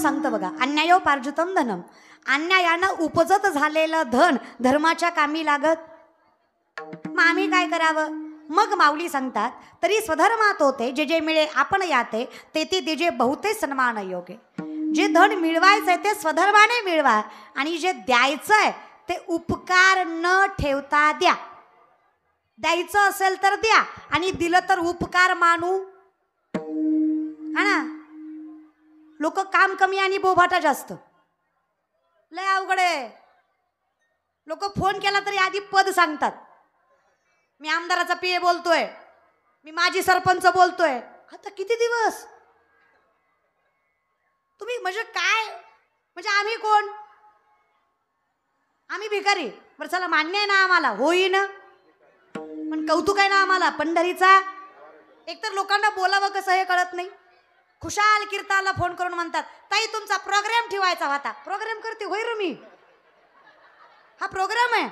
सांगतं बघा, अन्यायोपार्जितम धनम, अन्यायानं उपजत झालेलं धन धर्माच्या कामी लागत. मग आम्ही काय करावं? मग माऊली सांगतात, तरी स्वधर्मात होते जे जे मिळे आपण याते, ते ते जे बहुते सन्मान योगे. जे धन मिळवायचंय ते स्वधर्माने मिळवा, आणि जे द्यायचंय ते उपकार न ठेवता द्या. द्यायचं असेल तर द्या, आणि दिलं तर उपकार मानू, हा ना. लोक काम कमी आणि बोभाटा जास्त, लय अवघड आहे. लोक फोन केला तरी आधी पद सांगतात. मी आमदाराचा पीए बोलतोय, मी माजी सरपंच बोलतोय. आता किती दिवस तुम्ही म्हणजे काय, म्हणजे आम्ही कोण? आम्ही भिकारी. बरं चला, मान्य आहे ना आम्हाला, होईन, पण कौतुक आहे ना आम्हाला पंढरीचा. एकतर लोकांना बोलावं कसं हे कळत नाही. खुशाल कीर्ताला फोन करून म्हणतात, ताई तुमचा प्रोग्राम ठेवायचा होता. प्रोग्राम करते होय रे मी, हा प्रोग्राम आहे.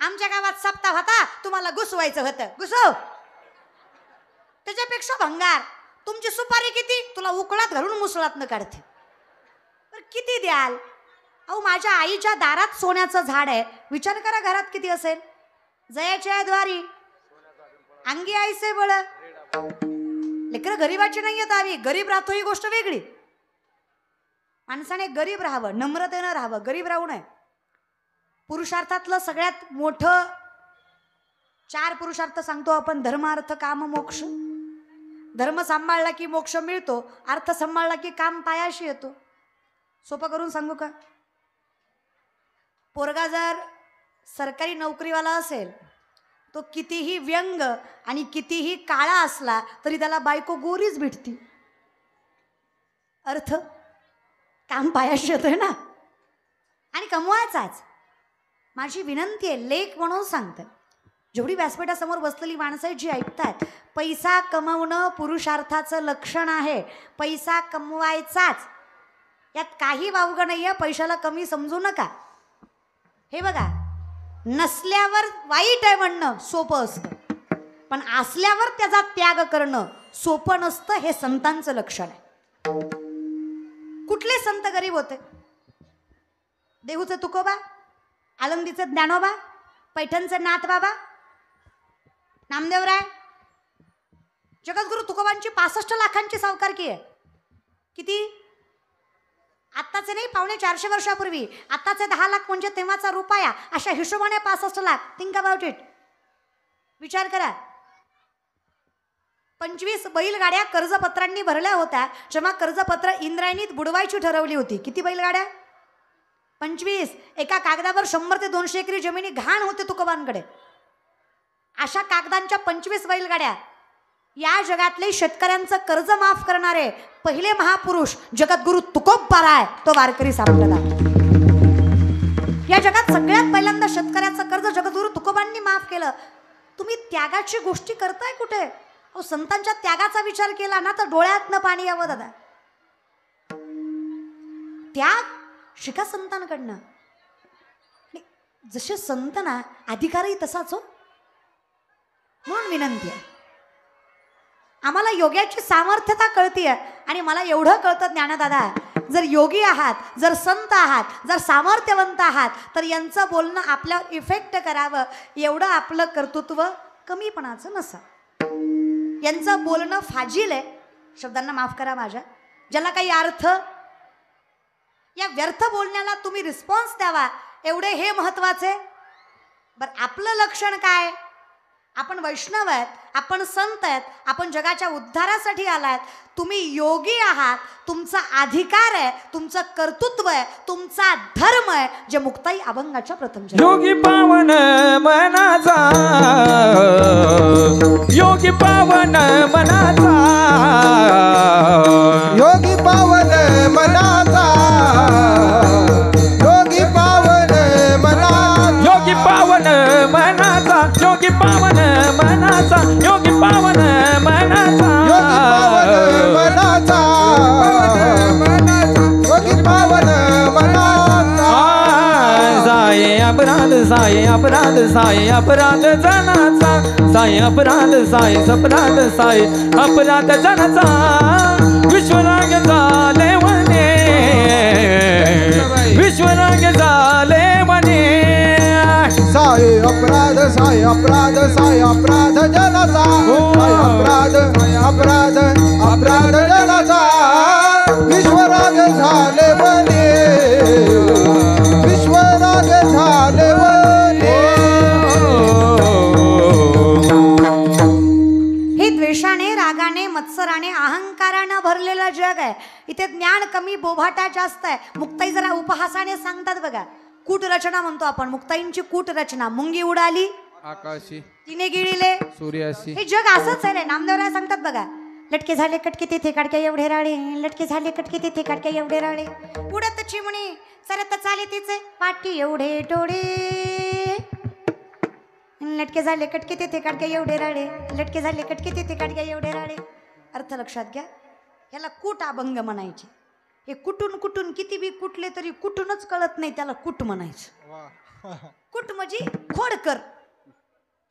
आमच्या गावात सप्ताह होता, तुम्हाला घुसवायचं होतं, घुसव. त्याच्यापेक्षा भंगार. तुमची सुपारी किती? तुला उकळात घालून मुसळात न काढते. तर किती द्याल? अहो, माझ्या आईच्या दारात सोन्याचं झाड आहे, विचार करा घरात किती असेल. जयाच्या द्वारी अंगी आईसे बळ. लेकरं गरीबाची नाही येत, आम्ही गरीब राहतो ही गोष्ट वेगळी. माणसाने गरीब राहावं, नम्रतेनं राहावं, गरीब राहू नये. पुरुषार्थातलं सगळ्यात मोठं 4 पुरुषार्थ सांगतो आपण, धर्म अर्थ काम मोक्ष. धर्म सांभाळला की मोक्ष मिळतो, अर्थ सांभाळला की काम पायाशी येतो. सोपं करून सांगू का? पोरगा जर सरकारी नोकरीवाला असेल, तो कितीही व्यंग आणि कितीही काळा असला तरी त्याला बायको गोरीच भेटती. अर्थ काम पायाशी येतोय ना, आणि कमवायचाच. माझी विनंती आहे, लेख म्हणून सांगते, जेवढी व्यासपीठासमोर बसलेली माणसं आहेत जी ऐकतात, पैसा कमवणं पुरुषार्थाचं लक्षण आहे. पैसा कमवायचाच, यात काही वावगं नाही आहे. पैशाला कमी समजू नका. हे बघा, नसल्यावर वाईट आहे म्हणणं सोपं असतं, पण असल्यावर त्याचा त्याग करणं सोपं नसतं. हे संतांचं लक्षण आहे. कुठले संत गरीब होते? देहूचे तुकोबा, आळंदीचे ज्ञानोबा, पैठणचे नाथबाबा, नामदेवराय. जगद्गुरु तुकोबांची 65 लाखांची सावकारकी आहे. किती? आत्ताचे नाही, 450 वर्षापूर्वी. आत्ताचे 10 लाख म्हणजे तेव्हाचा रुपया, अशा हिशोबाने 65 लाख. Think about it. विचार करा. 25 बैलगाड्या कर्जपत्रांनी भरल्या होत्या जेव्हा कर्जपत्र इंद्रायणीत बुडवायची ठरवली होती. किती बैलगाड्या? 25. एका कागदावर 100 ते 200 एकरी जमिनी घाण होते तुकोबांकडे. अशा कागदांच्या 25 बैलगाड्या. या जगातले शेतकऱ्यांचं कर्ज माफ करणारे पहिले महापुरुष जगद्गुरु तुकोबाराय, तो वारकरी सापडला. या जगात सगळ्यात पहिल्यांदा शेतकऱ्याचं कर्ज जगद्गुरु तुकोबांनी माफ केलं. तुम्ही त्यागाची गोष्टी करताय कुठे? अहो, संतांच्या त्यागाचा विचार केला ना तर डोळ्यातनं पाणी यावं दादा. त्याग शिका संतांकडनं. जसे संत ना, अधिकारही तसाच हो. म्हणून विनंती आहे, आम्हाला योग्याची सामर्थ्यता कळतीये. आणि मला एवढं कळतं ज्ञानदादा, जर योगी आहात, जर संत आहात, जर सामर्थ्यवंत आहात, तर यांचं बोलणं आपल्यावर इफेक्ट करावं एवढं आपलं कर्तृत्व कमीपणाचं नसावं. यांचं बोलणं फाजील आहे, शब्दांना माफ करा माझ्या, ज्याला काही अर्थ. या व्यर्थ बोलण्याला तुम्ही रिस्पॉन्स द्यावा एवढे हे महत्वाचे. बरं, आपलं लक्षण काय? आपण वैष्णव आहेत, आपण संत आहेत, आपण जगाच्या उद्धारासाठी आलात. तुम्ही योगी आहात, तुमचा अधिकार आहे, तुमचं कर्तृत्व आहे, तुमचा धर्म आहे, जे मुक्ताई अभंगाच्या प्रथम. योगी पावन मनाचा, योगी पावन मनाचा, योगी पावन मनाचा, योगी पावन मनाचा, योगी पावन मनाचा, योगी पावन मनाचा, योगी पावन मनाचा, योगी पावन मनाचा. साये अपराध, साये अपराध, साये अपराध जनाचा, साये अपराध, साये अपराध, साये अपराध जनाचा. विश्वराग झाले वने, साय अपराध जनाचा साय अपराध अपराध अपराध जनाचा विश्वराग झाले बने विश्वराग झाले बने हे द्वेषाने रागाने मत्सराने अहंकाराने भरलेलं जग आहे. इथे ज्ञान कमी बोभाटा जास्त आहे. मुक्ताई जरा उपहासाने सांगतात बघा. कूट रचना म्हणतो आपण. मुक्ताईंची कूट रचना. मुंगी उडाली आकाशी तिने गिळिले सूर्याशी. हे जग असंच आहे रे. नामदेवराय सांगतात बघा. लटके झाले कटके तिथे काडके एवढे राळे लटके झाले कटके तिथे काडके एवढे राळे उडत चिमणी सरत चाले तिचे पाठी एवढे डोळे लटके झाले कटके तिथे काडके एवढे राळे लटके झाले कटके तिथे काडके एवढे राळे. अर्थ लक्षात घ्या. याला कूट अभंग म्हणायचे. हे कुठून कुठून किती बी कुठले तरी कुठूनच कळत नाही त्याला कूट म्हणायचं. कूट म्हणजे खोडकर.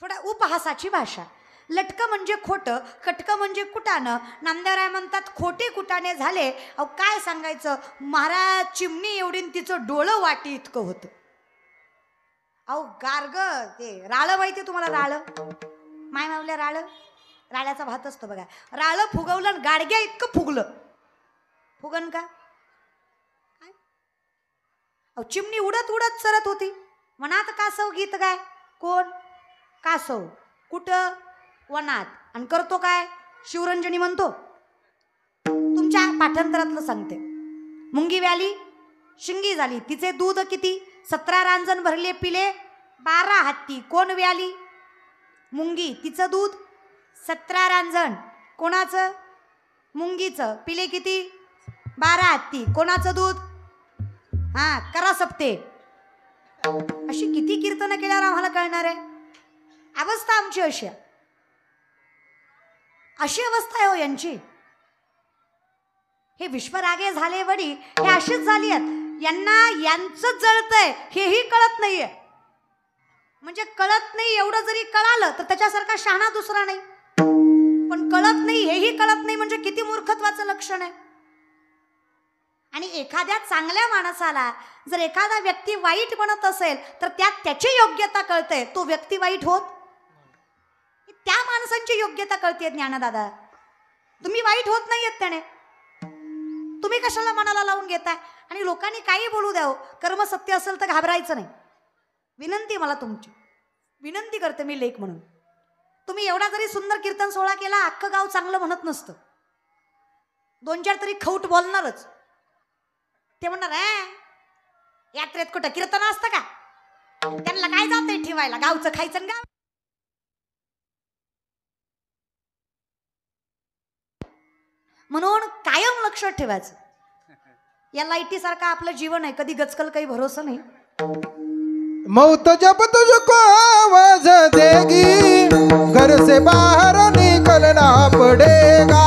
थोडा उपहासाची भाषा. लटकं म्हणजे खोटं कटकं म्हणजे कुटाणं. नामदेवराय म्हणतात खोटे कुटाणे झाले. अहो काय सांगायचं. महाराज चिमणी एवढी तिचं डोळं वाटी इतकं होतं. अहो गार्ग ते राळं माहिती तुम्हाला. राळं माय मावल्या राळं राळ्याचा भात असतो बघा. राळं फुगवलं आणि गाडग्या इतकं फुगलं. फुगन का. अहो चिमणी उडत उडत सरत होती. मनात कासव गीत काय. कोण कासव कुठं वनात. आणि करतो काय शिवरंजनी म्हणतो. तुमच्या पाठांतरातलं सांगते. मुंगी व्याली शिंगी झाली तिचे दूध किती 17 रांजण भरले पिले 12 हत्ती. कोण व्याली मुंगी. तिचं दूध 17 रांजण. कोणाचं मुंगीचं. पिले किती 12 हत्ती. कोणाचं दूध हा करा सप्ते. अशी किती कीर्तनं केल्यावर आम्हाला कळणार आहे. अवस्था आमची अशी आहे. अशी अवस्था आहे हो यांची. हे विश्वरागे झाले वडी हे अशीच झाली आहेत. यांना यांचं जळतंय हेही कळत नाहीये. म्हणजे कळत नाही एवढं जरी कळालं तर त्याच्यासारखा शहाणा दुसरा नाही. पण कळत नाही हेही कळत नाही म्हणजे किती मूर्खत्वाचं लक्षण आहे. आणि एखाद्या चांगल्या माणसाला जर एखादा व्यक्ती वाईट बनत असेल तर त्यात त्याची योग्यता कळते. तो व्यक्ती वाईट होत त्या माणसांची योग्यता कळते. ज्ञानदादा तुम्ही वाईट होत नाहीयेत त्याने. तुम्ही कशाला मनाला लावून घेताय. आणि लोकांनी काही बोलू द्यावं. कर्म सत्य असेल तर घाबरायचं नाही. विनंती मला तुमची विनंती करते मी लेख म्हणून. तुम्ही एवढा जरी सुंदर कीर्तन सोहळा केला अख्खं गाव चांगलं म्हणत नसतं. 2-4 तरी खौट बोलणारच. ते म्हणणार यात्रेत कुठं कीर्तन असतं का. त्यांना काय जातंय ठेवायला गावचं खायचं गाव. म्हणून कायम लक्षात ठेवायचं. या लाईटी सारखं आपलं जीवन आहे. कधी गचकल काही भरोसा नाही. मौत जब तुझको आवाज देगी घर से बाहर निकलना पड़ेगा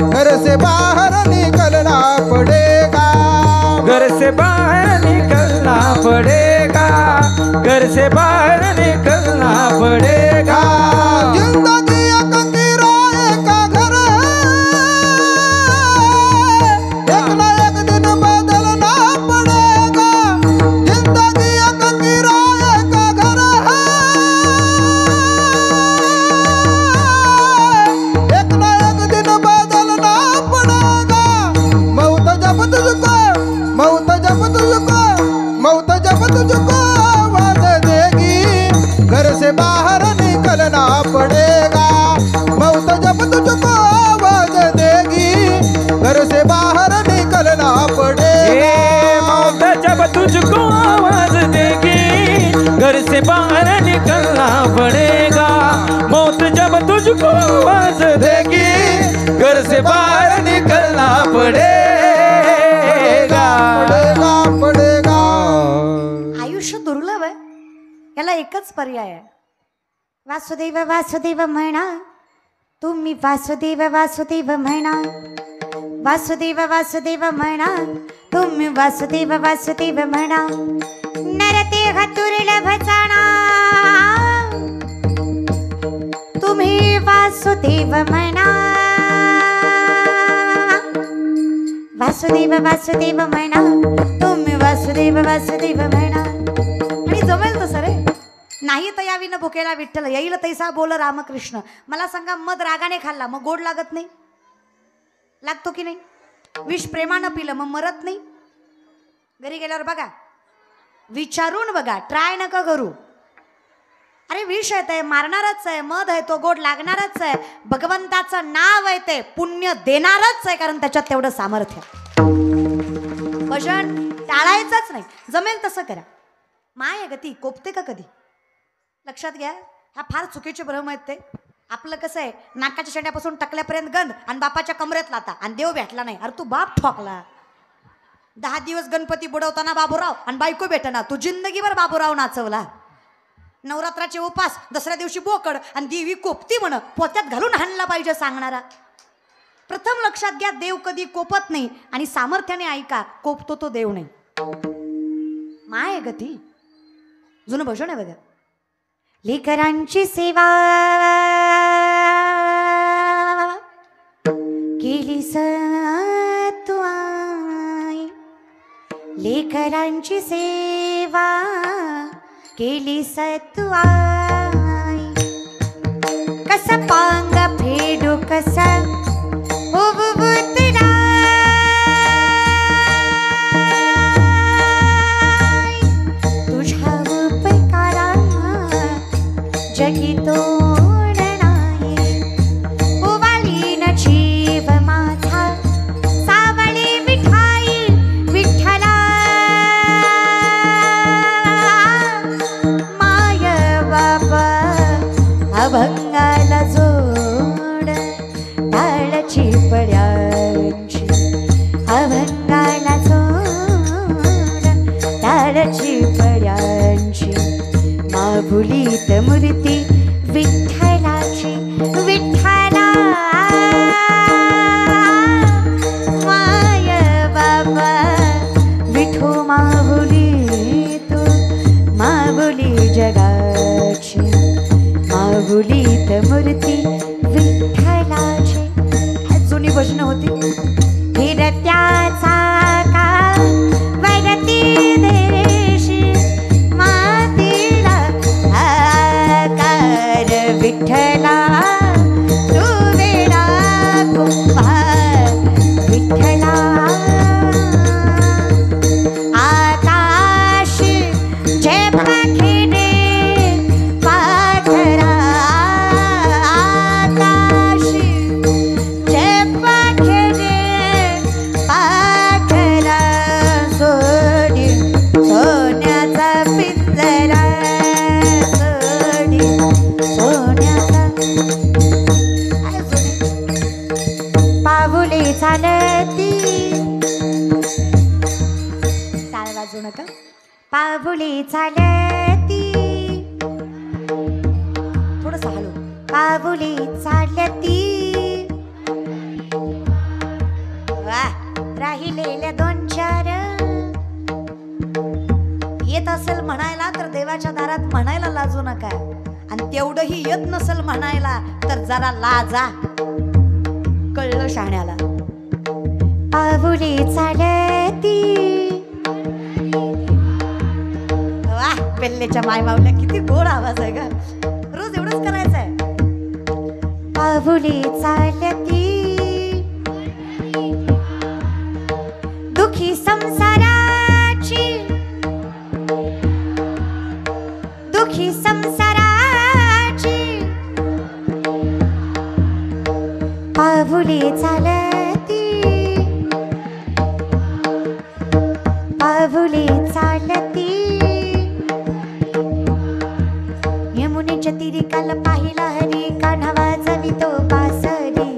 घर से बाहर निकलना पड़ेगा घर से बाहर निकलना पड़ेगा घर से बाहर निकलना पड़ेगा. जिंदगी एक किराए का घर है एक ना एक दिन बदलना पड़ेगा जिंदगी एक किराए का घर है एक ना एक दिन बदलना पड़ेगा. मौत जब तुझको आवाज देगी घर से बाहर निकलना पड़ेगा. मौत जब तुझको आवाज देगी घर से बाहर निकलना पड़ेगा. मौत जब तुझको आवाज देगी घर से बाहर निकलना पड़ेगा. मौत जब तुझको आवाज देगी घर से बाहर निकलना पड़ेगा. पड़ेगा. आयुष्य दुर्लभ आहे. याला एकच पर्याय आहे. वासुदेव वासुदेव म्हणा तुम्ही वासुदेव वासुदेव म्हणा. वासुदेव वासुदेव म्हणा तुम्ही वासुदेव वासुदेव म्हणा. नरते दुर्लभ जाणा तुम्ही वासुदेव म्हणा. वासुदेव वासुदेव म्हणा तुम्ही वासुदेव वासुदेव म्हणा. आणि जमेल तसं रे. नाही तर यावी न भुकेला विठ्ठल येईल तैसा बोल रामकृष्ण. मला सांगा, मध रागाने खाल्ला मग गोड लागत नाही? लागतो की नाही? विष प्रेमानं पिलं मग मरत नाही? घरी गेल्यावर बघा, विचारून बघा, ट्राय नका करू. अरे विष आहे ते मारणारच आहे, मध आहे तो गोड लागणारच आहे, भगवंताचं नाव आहे ते पुण्य देणारच आहे, कारण त्याच्यात तेवढं सामर्थ्य. भजन टाळायचंच नाही, जमेल तसं करा. माय गती कोपते का कधी? लक्षात घ्या, ह्या फार चुकीचे भ्रम आहेत ते. आपलं कसं आहे, नाकाच्या शेंड्यापासून टकल्यापर्यंत गंध आणि बापाच्या कमरेत लाता आणि देव भेटला नाही. अरे तू बाप ठोकला. 10 दिवस गणपती बुडवताना बाबूराव आणि बायको भेटना, तू जिंदगीभर बाबूराव नाचवला. नवरात्राचे उपास, दसऱ्या दिवशी बोकड आणि देवी कोपती म्हण, पोत्यात घालून हाणला पाहिजे सांगणारा. प्रथम लक्षात घ्या, देव कधी कोपत नाही. आणि सामर्थ्याने ऐका, कोपतो तो देव नाही. माय गती जुनं भजन आहे बघा. लेकरांची सेवा केली तू आई, लेकरांची सेवा केली तू आई, कसा पांग फेडू कसा उभुतराय, तुझ्या उपकारा जगी तोड नाही, उवालीन जीव माझा सावळी विठाई विठ्ठला, माय बाबा अभंगाला जोड टाळची पड्यांची, अभंगाला जोड टाळची पड्यांची, माभुलीत मूर्ती विठ्ठलाची विठ्ठला, माय बाबा विठू माहुली तू, माहुली जगाची, माहुलीत मूर्ती विठ्ठलाची. जुनी भजन होती. फिरत्याचा का वरती देशी मातीला आकार विठ्ठला, तू वेडा कुंभार विठ्ठला, आकाश जे पाखरे पाखरा, आकाश जे पाखरे पाखरा, सोडी सोन्याचा पिंजरा, सोडी सोन्याचा. पाऊले चालती, टाळ वाजू नका. पाऊले चालती, थोडंसं हलू. पाऊले चालती, वा राहिलेल्या 2-4 येत असेल म्हणायला तर देवाच्या दारात म्हणायला लाजू नका. आणि तेवढंही येत नसेल म्हणायला तर जरा लाजा, कळलं शाण्याला. पाऊले चालती, वा पेल्लेच्या मायमाऊल्या किती गोड आवाज आहे का. रोज एवढंच करायचं आहे. पाऊले चालती, दुखी संसाराची, दुखी संसाराची, पाऊले चालती, पाऊले चालती, यमुनेच्या तीरी काल पाहिला हरी, कान्हा वाजवितो बासरी,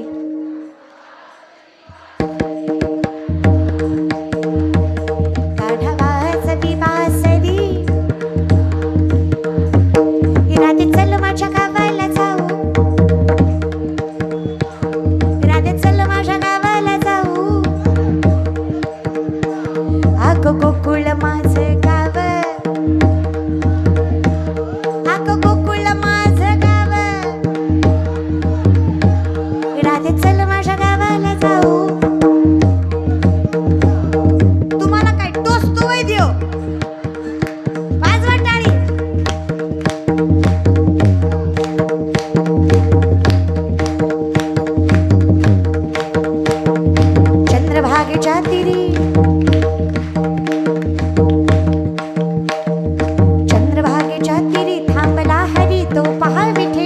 कान्हा वाजवी बासरी, राधे चल माझ्या गावाला जाऊ, राधे चल माझ्या गावाला जाऊ, अगं गोकुळ माझं गाव, अगं गोकुळ माझं गाव,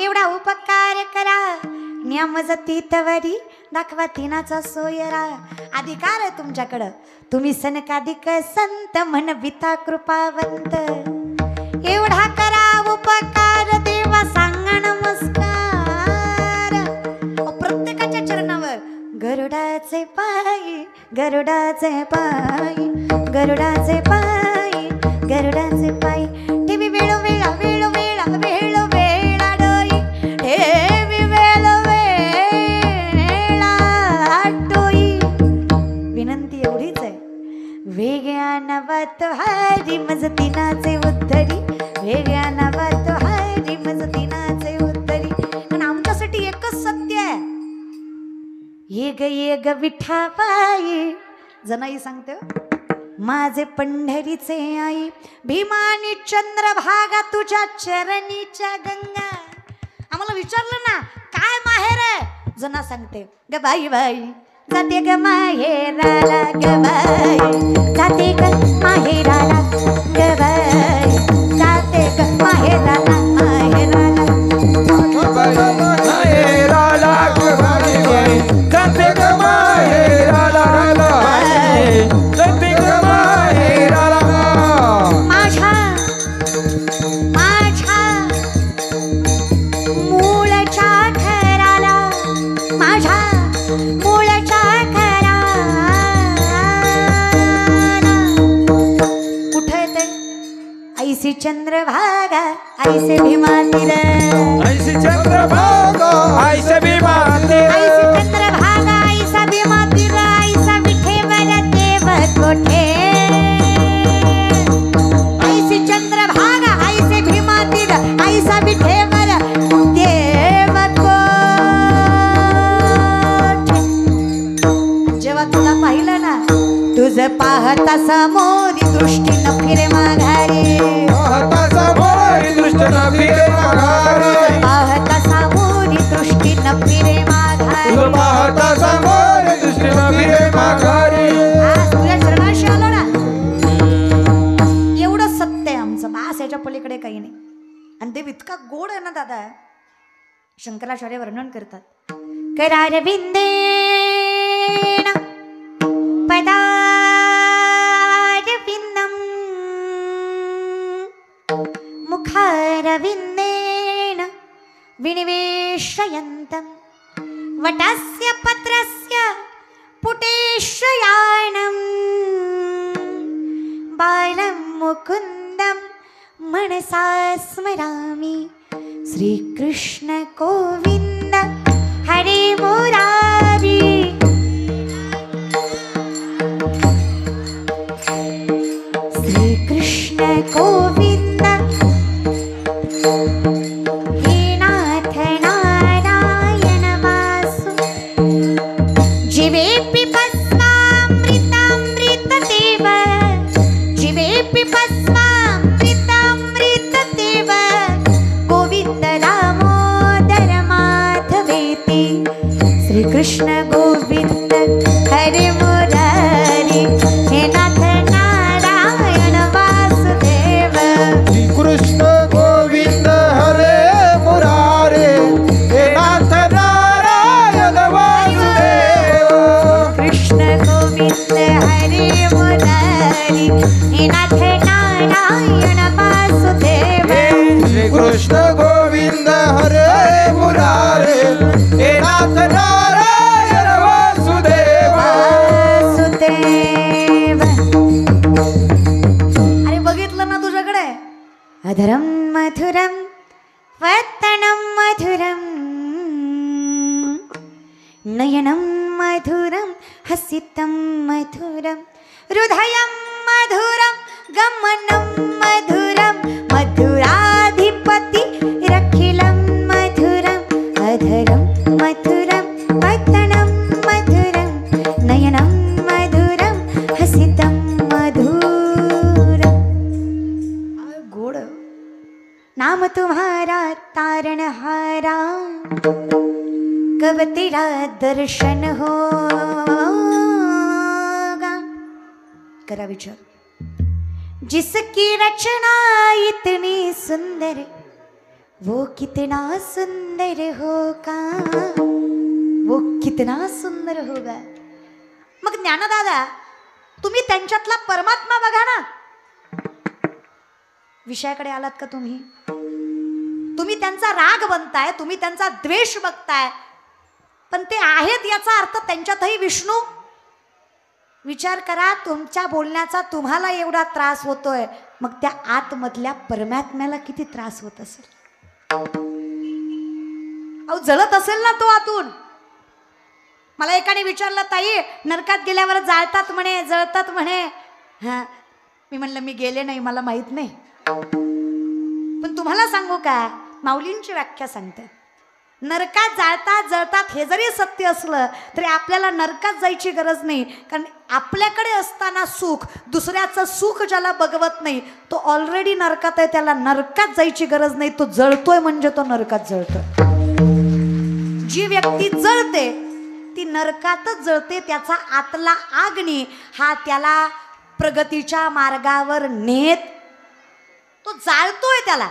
एवढा उपकार करा न्यामजती तवरी दाखवा तिनाचा सोयरा. अधिकार आहे तुमच्याकडं, तुम्ही सनकाधिक संत म्हणविता कृपावंत. एवढा करा उपकार देवा सांगा नमस्कार. प्रत्येकाच्या चरणावर गरुडाचे पायी गरुडाचे पायी गरुडाचे पायी गरुडाचे पायी ठेवी वेळोवेळा वेळोवेळा वेळोवेळा डोई ठेवी वेळोवेळा डोई. विनंती एवढीच आहे, वेगळ्या नावात हरी मजतीनाचे उद्धरी, वेगळ्या नावात हरी मजतीनाचे उद्धरी. पण आमच्यासाठी एकच सत्य आहे, येग येग विठाबाई. जनाई सांगते माझे पंढरीचे आई, भीमानी चंद्रभागा तुझ्या चरणीच्या गंगा. आम्हाला विचारलं ना काय माहेर आहे, जना सांगते ग बाई बाई जाते ग माहेराला ग बाई जाते ग माहेराला ग बाई जाते ग माहेराला माहेराला माहेराला जाते ग माहेराला जाते ग माहेराला. माझ्या माझ्या मूळच्या घराला माझ्या मूळच्या घराला. कुठे ते ऐसी चंद्रभागा ऐसे भीमातीर ऐसी चंद्रभागा ऐसे भीमातीर ऐसी चंद्रभागा ऐसा भीमातीर ऐसा विठेवर देव कोठे. ऐसी चंद्रभागा ऐसे भीमातीर ऐसा विठेवर देव कोठे. जेव्हा तुला पाहिलं ना तुझं पाहता समोरी दृष्टी न फिरे माघारी, पाहता समोरी दृष्टी न फिरे माघारी, पाहता समोरी दृष्टी न फिरे माघारी. पाहता समोरी दृष्टी न फिरे माघारी. आज तुझ्या चरणाशी आलो ना, एवढं सत्य आहे आमचं, बास याच्या पलीकडे काही नाही. आणि ते इतका गोड आहे ना दादा, शंकराचार्य वर्णन करतात करारविंदेन पदारविंदम मुखारविंदेन विनिवेशयन्तं वटस्य पत्रस्य पुटेशयानं बालं मुकुन्दं मनसा स्मरामि. श्रीकृष्ण गोविन्द हरे मुरारी. श्रीकृष्ण गोविन्द हे नाथ नारायण वासु. जीवेऽपि भस्मामृतामृतदेव जीवेऽपि भस्मामृतामृतदेव गोविन्द दामोदर माधवेति. श्रीकृष्ण गोविन्द हरे मुरारी हे नाथ नारायण वासुदेव. कृष्ण गोविंद हरे मुरारे हे नाथ नारायण वासुदेव. कृष्ण गोविंद हरे मुरारी हे नाथ नारायण वासुदेव. श्री कृष्ण गोविंद हरे मुरारे हे नाथ नारायण वासुदेव. वासुदेव. अरे बघितलं ना तुझ्याकडे, अधरम मधुरम वतनम मधुरम नयनम मधुरम हसितम मधुरम हृदयम मधुरम गमनम मधुरम मधुराधिपति रखिलम मधुरम अधरम मधुरम वतनम मधुरम नयनम मधुरम हसितम मधुरम. गोड नाम तुम्हारा तारणहारा, कब तेरा दर्शन होगा. करा विचार, जिसकी रचना इतनी सुंदर वो कितना सुंदर होगा, वो कितना सुंदर होगा. मग ज्ञानदादा तुम्ही त्यांच्यातला परमात्मा बघा ना. विषयाकडे आलात का तुम्ही? तुम्ही त्यांचा राग बनताय, तुम्ही त्यांचा द्वेष बघताय, पण ते आहेत याचा अर्थ त्यांच्यातही विष्णू. विचार करा, तुमच्या बोलण्याचा तुम्हाला एवढा त्रास होतोय, मग त्या आतमधल्या परमात्म्याला किती त्रास होत असेल. अहो जळत असेल ना तो आतून. मला एकाने विचारलं, ताई नरकात गेल्यावर जाळतात म्हणे, जळतात म्हणे. हा, मी म्हणलं मी गेले नाही, मला माहित नाही. पण तुम्हाला सांगू का, माऊलींची व्याख्या सांगते. नरकात जाळतात जळतात हे जरी सत्य असलं तरी आपल्याला नरकात जायची गरज नाही. कारण आपल्याकडे असताना सुख, दुसऱ्याचं सुख ज्याला बघवत नाही तो ऑलरेडी नरकात आहे, त्याला नरकात जायची गरज नाही. तो जळतोय म्हणजे तो नरकात जळतोय. जी व्यक्ती जळते ती नरकातच जळते. त्याचा आतला अग्नी हा त्याला प्रगतीच्या मार्गावर नेत, तो जाळतोय त्याला.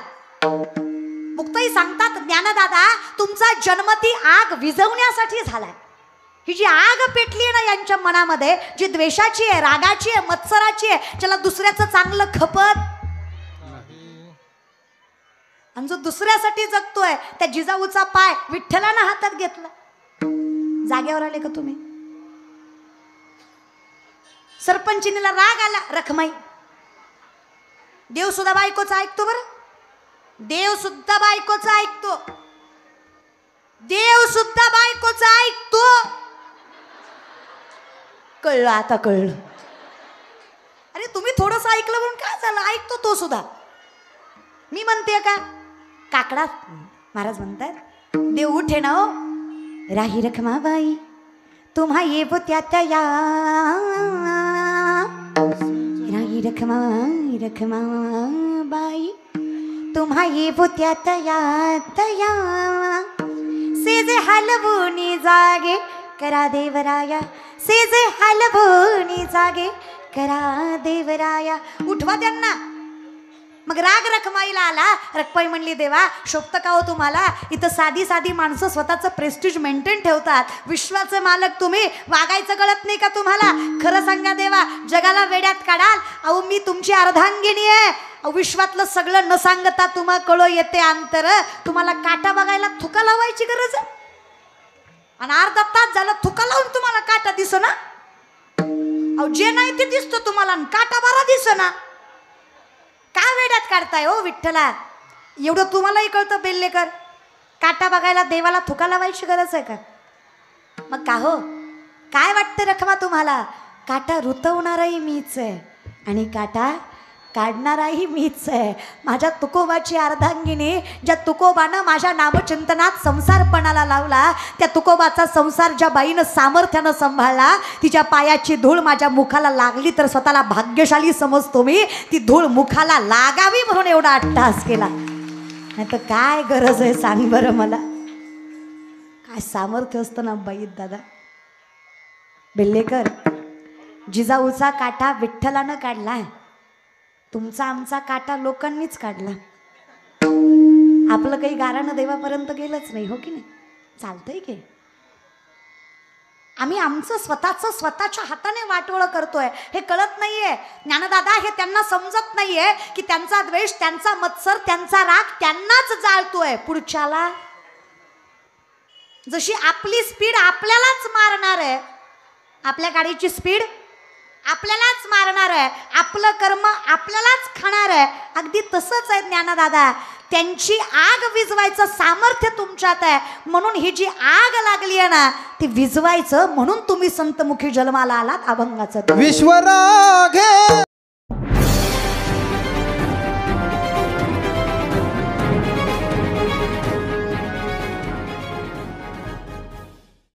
मुक्ताई सांगतात, ज्ञानदादा तुमचा जन्म ती आग विझवण्यासाठी झालाय. ही जी आग पेटली ना यांच्या मनामध्ये, जी द्वेषाची आहे, रागाची आहे, मत्सराची आहे, ज्याला दुसऱ्याचं चांगलं खपत, आणि जो दुसऱ्यासाठी जगतोय, त्या जिजाऊचा पाय विठ्ठलानं हातात घेतला. जागेवर आले का तुम्ही? सरपंचिनीला राग आला, रखमाई. देव सुद्धा बायकोचं ऐकतो बरं. देव सुद्धा बायकोचं ऐकतो. देव सुद्धा बायकोचं ऐकतो. कळलं आता, कळलं. अरे तुम्ही थोडंसं ऐकलं म्हणून काय झालं, ऐकतो तो सुद्धा. मी म्हणते का, काकडा महाराज म्हणतात, देव उठे ना हो. राही रखमाबाई तुम्हा ये त्यात या, राही रखमाबाई तुम्हा ये त्यात या, सेजे हलवूनी जागे करा देवराया, सेजे हलवूनी जागे करा देवराया. उठवा त्यांना. मग राग रखमाईला आला. रखमाई म्हणली, देवा शोभतं का हो तुम्हाला? इथं साधी साधी माणसं स्वतःचं प्रेस्टिज मेंटेन ठेवतात. विश्वाचे मालक तुम्ही, वागायचं कळत नाही का तुम्हाला? खरं सांगा देवा, जगाला वेड्यात काढाल. अहो मी तुमची अर्धांगिनी आहे. विश्वातलं सगळं न सांगता तुम्हा कळो येते अंतर. तुम्हाला काटा बघायला थुका लावायची गरज आहे? आणि अर्धा तास झाला थुका लावून तुम्हाला काटा दिसो ना. अहो जे नाही ते दिसतं तुम्हाला, काटा बरा दिसो ना. का वेड्यात काढताय हो विठ्ठला? एवढं तुम्हालाही कळतं बेल्लेकर. काटा बघायला देवाला थुका लावायची गरज आहे का? मग का हो, काय वाटतं रखमा तुम्हाला? काटा रुतवणाराही मीच आहे आणि काटा काढणाराही मीच आहे. माझ्या तुकोबाची अर्धांगिनी, ज्या तुकोबानं माझ्या नामचिंतनात संसारपणाला लावला, त्या तुकोबाचा संसार ज्या बाईनं सामर्थ्यानं सांभाळला, तिच्या पायाची धूळ माझ्या मुखाला लागली तर स्वतःला भाग्यशाली समजतो मी. ती धूळ मुखाला लागावी म्हणून एवढा अट्टहास केला. नाही तर काय गरज आहे सांग बरं मला? काय सामर्थ्य असतं ना बाईत दादा. बेल्लेकर, जिजाऊचा काटा विठ्ठलानं काढलाय, तुमचा आमचा काटा लोकांनीच काढला. आपलं काही गारानं देवापर्यंत गेलंच नाही, हो की नाही? चालतंय की आम्ही आमचं स्वतःच्या हाताने वाटोळं करतोय हे कळत नाहीये. ज्ञानदादा हे त्यांना समजत नाहीये की त्यांचा द्वेष, त्यांचा मत्सर, त्यांचा राग त्यांनाच जाळतोय, पुढच्याला. जशी आपली स्पीड आपल्यालाच मारणार आहे, आपल्या गाडीची स्पीड आपल्यालाच मारणार आहे, आपलं कर्म आपल्यालाच खाणार आहे. अगदी तसंच आहे ज्ञानदादा. त्यांची आग विझवायचं सामर्थ्य तुमच्यात आहे, म्हणून ही जी आग लागली आहे ना ती विझवायचं, म्हणून तुम्ही संतमुखी जन्माला आलात. अभंगाचं विश्वरागे